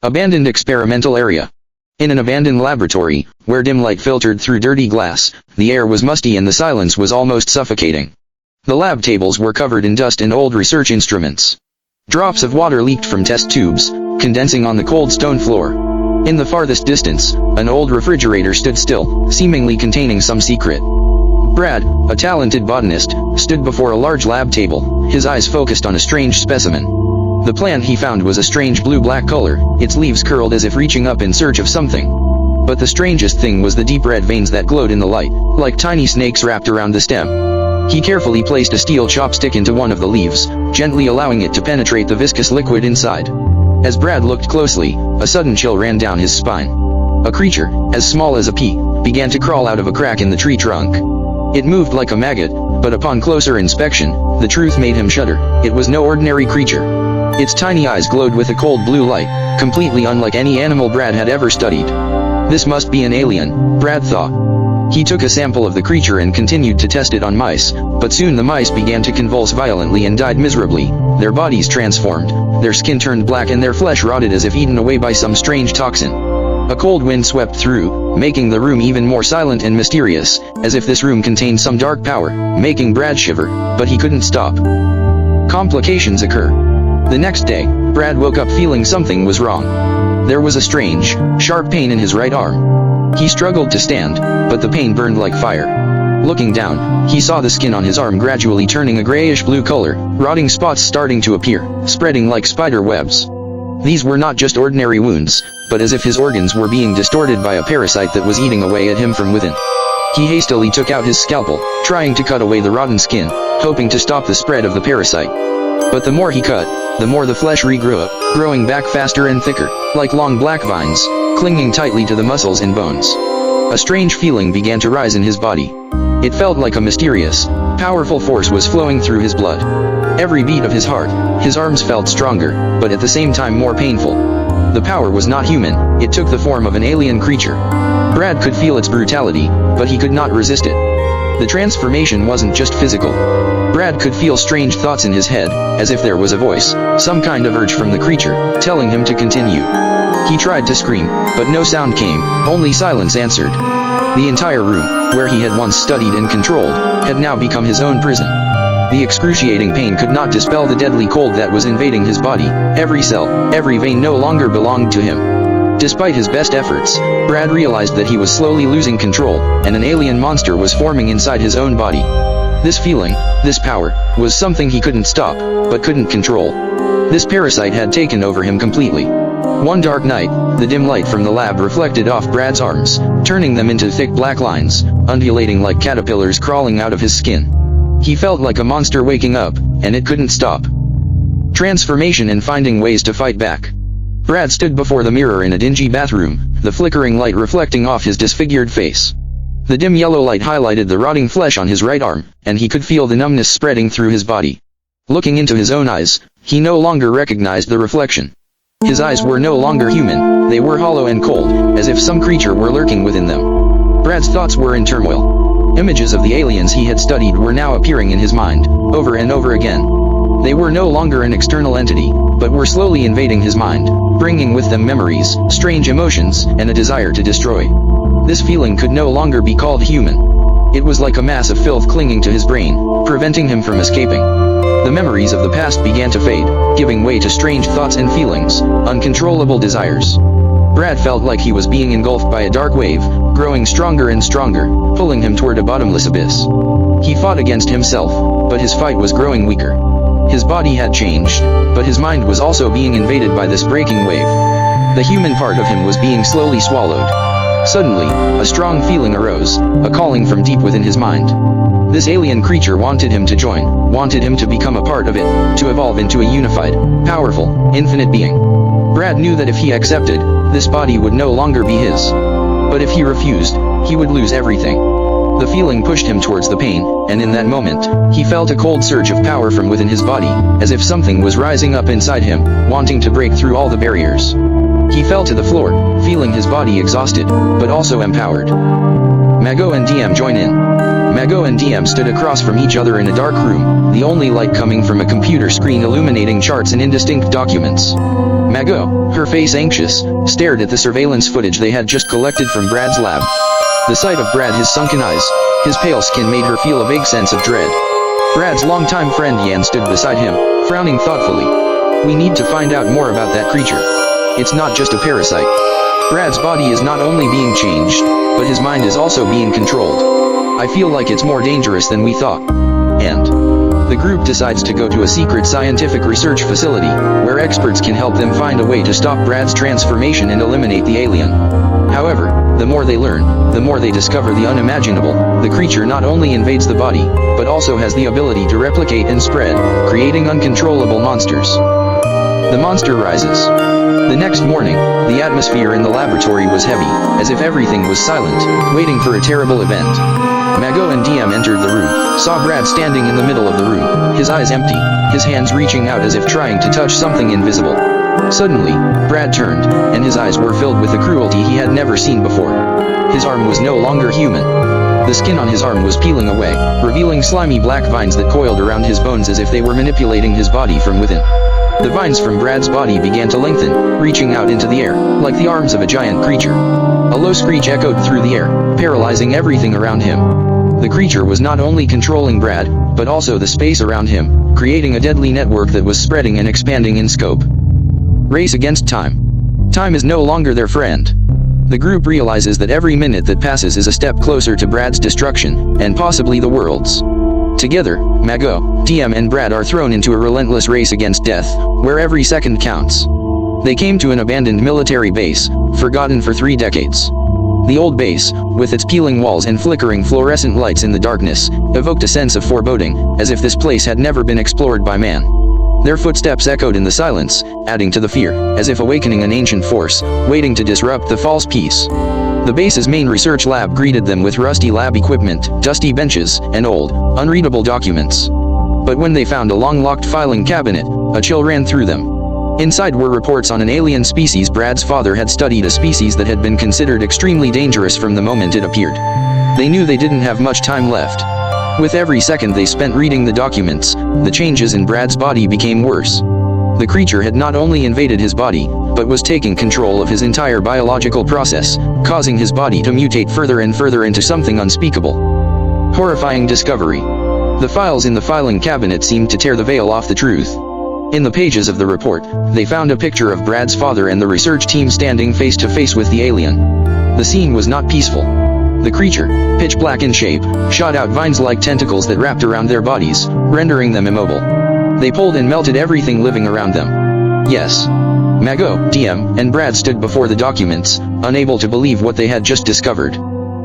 Abandoned experimental area. In an abandoned laboratory, where dim light filtered through dirty glass, the air was musty and the silence was almost suffocating. The lab tables were covered in dust and old research instruments. Drops of water leaked from test tubes, condensing on the cold stone floor. In the farthest distance, an old refrigerator stood still, seemingly containing some secret. Brad, a talented botanist, stood before a large lab table, his eyes focused on a strange specimen. The plant he found was a strange blue-black color, its leaves curled as if reaching up in search of something. But the strangest thing was the deep red veins that glowed in the light, like tiny snakes wrapped around the stem. He carefully placed a steel chopstick into one of the leaves, gently allowing it to penetrate the viscous liquid inside. As Brad looked closely, a sudden chill ran down his spine. A creature, as small as a pea, began to crawl out of a crack in the tree trunk. It moved like a maggot, but upon closer inspection, the truth made him shudder. It was no ordinary creature. Its tiny eyes glowed with a cold blue light, completely unlike any animal Brad had ever studied. This must be an alien, Brad thought. He took a sample of the creature and continued to test it on mice, but soon the mice began to convulse violently and died miserably. Their bodies transformed, their skin turned black and their flesh rotted as if eaten away by some strange toxin. A cold wind swept through, making the room even more silent and mysterious, as if this room contained some dark power, making Brad shiver, but he couldn't stop. Complications occur. The next day, Brad woke up feeling something was wrong. There was a strange, sharp pain in his right arm. He struggled to stand, but the pain burned like fire. Looking down, he saw the skin on his arm gradually turning a grayish-blue color, rotting spots starting to appear, spreading like spider webs. These were not just ordinary wounds, but as if his organs were being distorted by a parasite that was eating away at him from within. He hastily took out his scalpel, trying to cut away the rotten skin, hoping to stop the spread of the parasite. But the more he cut, the more the flesh regrew up, growing back faster and thicker, like long black vines, clinging tightly to the muscles and bones. A strange feeling began to rise in his body. It felt like a mysterious, powerful force was flowing through his blood. Every beat of his heart, his arms felt stronger, but at the same time more painful. The power was not human, it took the form of an alien creature. Brad could feel its brutality, but he could not resist it. The transformation wasn't just physical. Brad could feel strange thoughts in his head, as if there was a voice, some kind of urge from the creature, telling him to continue. He tried to scream, but no sound came, only silence answered. The entire room, where he had once studied and controlled, had now become his own prison. The excruciating pain could not dispel the deadly cold that was invading his body. Every cell, every vein no longer belonged to him. Despite his best efforts, Brad realized that he was slowly losing control, and an alien monster was forming inside his own body. This feeling, this power, was something he couldn't stop, but couldn't control. This parasite had taken over him completely. One dark night, the dim light from the lab reflected off Brad's arms, turning them into thick black lines, undulating like caterpillars crawling out of his skin. He felt like a monster waking up, and it couldn't stop. Transformation and finding ways to fight back. Brad stood before the mirror in a dingy bathroom, the flickering light reflecting off his disfigured face. The dim yellow light highlighted the rotting flesh on his right arm, and he could feel the numbness spreading through his body. Looking into his own eyes, he no longer recognized the reflection. His eyes were no longer human, they were hollow and cold, as if some creature were lurking within them. Brad's thoughts were in turmoil. Images of the aliens he had studied were now appearing in his mind, over and over again. They were no longer an external entity, but were slowly invading his mind, bringing with them memories, strange emotions, and a desire to destroy. This feeling could no longer be called human. It was like a mass of filth clinging to his brain, preventing him from escaping. The memories of the past began to fade, giving way to strange thoughts and feelings, uncontrollable desires. Brad felt like he was being engulfed by a dark wave, growing stronger and stronger, pulling him toward a bottomless abyss. He fought against himself, but his fight was growing weaker. His body had changed, but his mind was also being invaded by this breaking wave. The human part of him was being slowly swallowed. Suddenly, a strong feeling arose, a calling from deep within his mind. This alien creature wanted him to join, wanted him to become a part of it, to evolve into a unified, powerful, infinite being. Brad knew that if he accepted, this body would no longer be his. But if he refused, he would lose everything. The feeling pushed him towards the pain, and in that moment, he felt a cold surge of power from within his body, as if something was rising up inside him, wanting to break through all the barriers. He fell to the floor, feeling his body exhausted, but also empowered. Mago and DM join in. Mago and DM stood across from each other in a dark room, the only light coming from a computer screen illuminating charts and indistinct documents. Mago, her face anxious, stared at the surveillance footage they had just collected from Brad's lab. The sight of Brad, his sunken eyes, his pale skin made her feel a vague sense of dread. Brad's longtime friend Yan stood beside him, frowning thoughtfully. "We need to find out more about that creature. It's not just a parasite. Brad's body is not only being changed, but his mind is also being controlled. I feel like it's more dangerous than we thought." And the group decides to go to a secret scientific research facility, where experts can help them find a way to stop Brad's transformation and eliminate the alien. However, the more they learn, the more they discover the unimaginable. The creature not only invades the body, but also has the ability to replicate and spread, creating uncontrollable monsters. The monster rises. The next morning, the atmosphere in the laboratory was heavy, as if everything was silent, waiting for a terrible event. Mago and DM entered the room, saw Brad standing in the middle of the room, his eyes empty, his hands reaching out as if trying to touch something invisible. Suddenly, Brad turned, and his eyes were filled with a cruelty he had never seen before. His arm was no longer human. The skin on his arm was peeling away, revealing slimy black vines that coiled around his bones as if they were manipulating his body from within. The vines from Brad's body began to lengthen, reaching out into the air, like the arms of a giant creature. A low screech echoed through the air, paralyzing everything around him. The creature was not only controlling Brad, but also the space around him, creating a deadly network that was spreading and expanding in scope. Race against time. Time is no longer their friend. The group realizes that every minute that passes is a step closer to Brad's destruction, and possibly the world's. Together, Mago, DM and Brad are thrown into a relentless race against death, where every second counts. They came to an abandoned military base, forgotten for 3 decades. The old base, with its peeling walls and flickering fluorescent lights in the darkness, evoked a sense of foreboding, as if this place had never been explored by man. Their footsteps echoed in the silence, adding to the fear, as if awakening an ancient force, waiting to disrupt the false peace. The base's main research lab greeted them with rusty lab equipment, dusty benches, and old, unreadable documents. But when they found a long-locked filing cabinet, a chill ran through them. Inside were reports on an alien species. Brad's father had studied a species that had been considered extremely dangerous from the moment it appeared. They knew they didn't have much time left. With every second they spent reading the documents, the changes in Brad's body became worse. The creature had not only invaded his body, but was taking control of his entire biological process, causing his body to mutate further and further into something unspeakable. Horrifying discovery. The files in the filing cabinet seemed to tear the veil off the truth. In the pages of the report, they found a picture of Brad's father and the research team standing face to face with the alien. The scene was not peaceful. The creature, pitch black in shape, shot out vines like tentacles that wrapped around their bodies, rendering them immobile. They pulled and melted everything living around them. Yes. Mago, DM, and Brad stood before the documents, unable to believe what they had just discovered.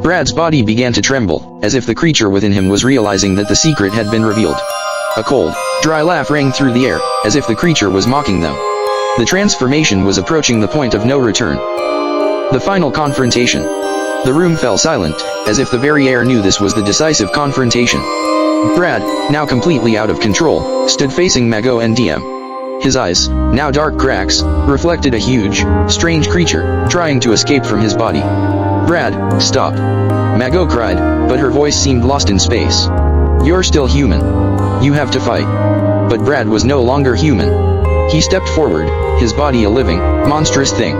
Brad's body began to tremble, as if the creature within him was realizing that the secret had been revealed. A cold, dry laugh rang through the air, as if the creature was mocking them. The transformation was approaching the point of no return. The final confrontation. The room fell silent, as if the very air knew this was the decisive confrontation. Brad, now completely out of control, stood facing Mago and DM. His eyes, now dark cracks, reflected a huge, strange creature, trying to escape from his body. "Brad, stop!" Mago cried, but her voice seemed lost in space. "You're still human. You have to fight." But Brad was no longer human. He stepped forward, his body a living, monstrous thing.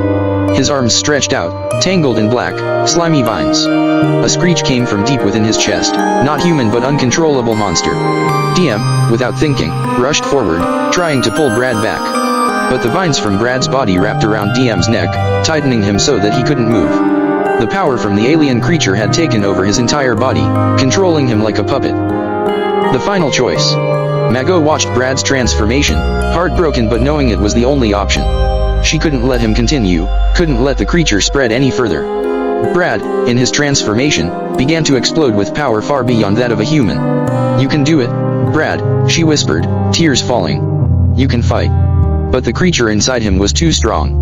His arms stretched out, tangled in black, slimy vines. A screech came from deep within his chest, not human but uncontrollable monster. DM, without thinking, rushed forward, trying to pull Brad back. But the vines from Brad's body wrapped around DM's neck, tightening him so that he couldn't move. The power from the alien creature had taken over his entire body, controlling him like a puppet. The final choice. Mago watched Brad's transformation, heartbroken but knowing it was the only option. She couldn't let him continue, couldn't let the creature spread any further. Brad, in his transformation, began to explode with power far beyond that of a human. "You can do it, Brad," she whispered, tears falling. "You can fight." But the creature inside him was too strong.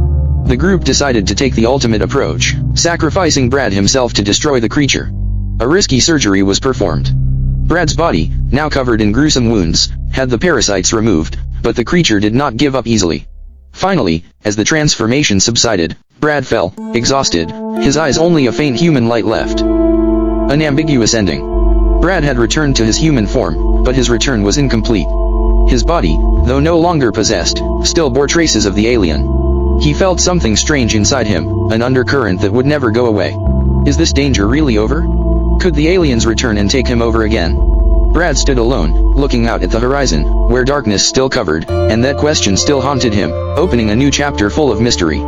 The group decided to take the ultimate approach, sacrificing Brad himself to destroy the creature. A risky surgery was performed. Brad's body, now covered in gruesome wounds, had the parasites removed, but the creature did not give up easily. Finally, as the transformation subsided, Brad fell, exhausted, his eyes only a faint human light left. An ambiguous ending. Brad had returned to his human form, but his return was incomplete. His body, though no longer possessed, still bore traces of the alien. He felt something strange inside him, an undercurrent that would never go away. Is this danger really over? Could the aliens return and take him over again? Brad stood alone, looking out at the horizon, where darkness still covered, and that question still haunted him, opening a new chapter full of mystery.